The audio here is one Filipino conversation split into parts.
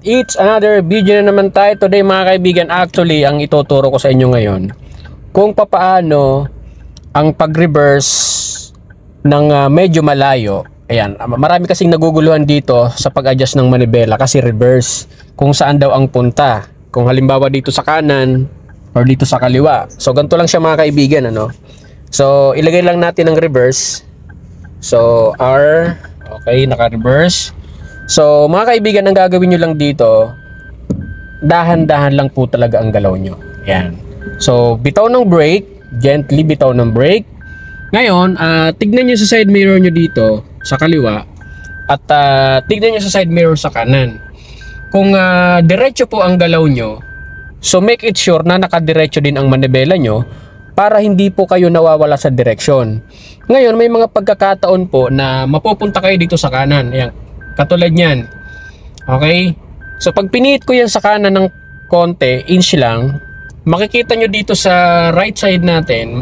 It's another video na naman tayo today mga kaibigan. Actually, ang ituturo ko sa inyo ngayon kung papaano ang pag-reverse ng medyo malayo. Ayan, marami kasing naguguluhan dito sa pag-adjust ng manibela kasi reverse kung saan daw ang punta. Kung halimbawa dito sa kanan or dito sa kaliwa. So ganito lang siya mga kaibigan, ano. So ilagay lang natin ang reverse. So R, okay, naka-reverse. So mga kaibigan, ang gagawin nyo lang dito, dahan-dahan lang po talaga ang galaw nyo. Ayan. So bitaw ng brake, gently bitaw ng brake. Ngayon, tignan nyo sa side mirror nyo dito sa kaliwa at tignan nyo sa side mirror sa kanan. Kung diretso po ang galaw nyo, so make it sure na nakadiretso din ang manibela nyo para hindi po kayo nawawala sa direksyon. Ngayon, may mga pagkakataon po na mapupunta kayo dito sa kanan. Ayan. Katulad yan. Okay? So pag pinihit ko yan sa kanan ng konti, inch lang, makikita nyo dito sa right side natin,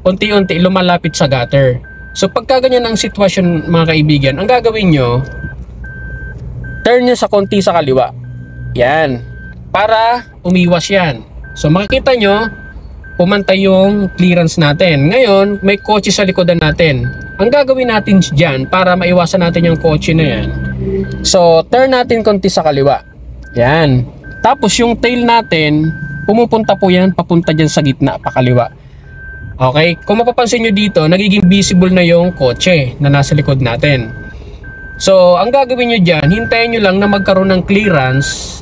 unti-unti lumalapit sa gutter. So pagka ganyan ang sitwasyon mga kaibigan, ang gagawin nyo, turn nyo sa konti sa kaliwa. Yan. Para umiwas yan. So makikita nyo, pumantay yung clearance natin. Ngayon, may kotse sa likodan natin. Ang gagawin natin dyan para maiwasan natin yung kotse na yan, so turn natin konti sa kaliwa. Yan. Tapos yung tail natin, pumupunta po yan papunta dyan sa gitna, pakaliwa. Okay? Kung mapapansin nyo dito, nagiging visible na yung kotse na nasa likod natin. So ang gagawin nyo dyan, hintayin nyo lang na magkaroon ng clearance,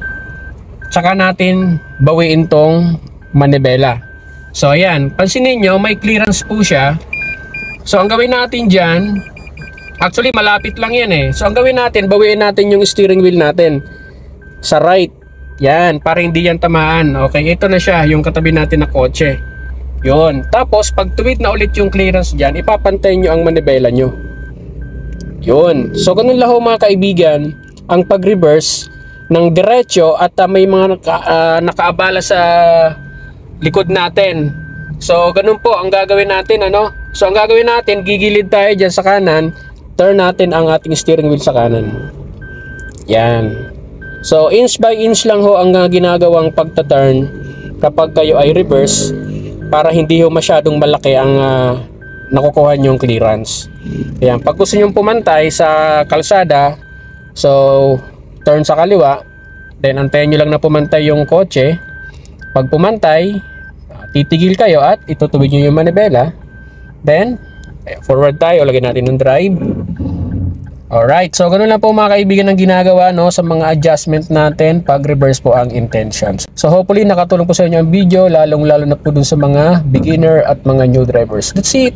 tsaka natin bawiin tong manibela. So ayan, pansinin nyo, may clearance po siya. So ang gawin natin dyan, actually malapit lang yan eh. So ang gawin natin, bawiin natin yung steering wheel natin sa right. Yan, para hindi yan tamaan. Okay, ito na siya, yung katabi natin na kotse. Yun. Tapos pag tuwid na ulit yung clearance dyan, ipapantay nyo ang manibela nyo. Yun. So ganun lang ho mga kaibigan, ang pag-reverse ng diretso at may mga nakaabala sa likod natin. So ganun po ang gagawin natin, ano. So ang gagawin natin, gigilid tayo dyan sa kanan, turn natin ang ating steering wheel sa kanan. Yan. So inch by inch lang ho ang ginagawang pagta-turn kapag kayo ay reverse, para hindi ho masyadong malaki ang nakukuha nyong clearance. Yan. Pag gusto nyong pumantay sa kalsada, so turn sa kaliwa, then antayin nyo lang na pumantay yung kotse. Pag pumantay, titigil kayo at itutuwid nyo yung manibela. Then forward tayo, lagyan natin ng drive. Alright, so ganun lang po mga kaibigan ang ginagawa, no, sa mga adjustment natin pag reverse po ang intentions. So hopefully nakatulong po sa inyo ang video, lalong lalo na po dun sa mga beginner at mga new drivers. That's it.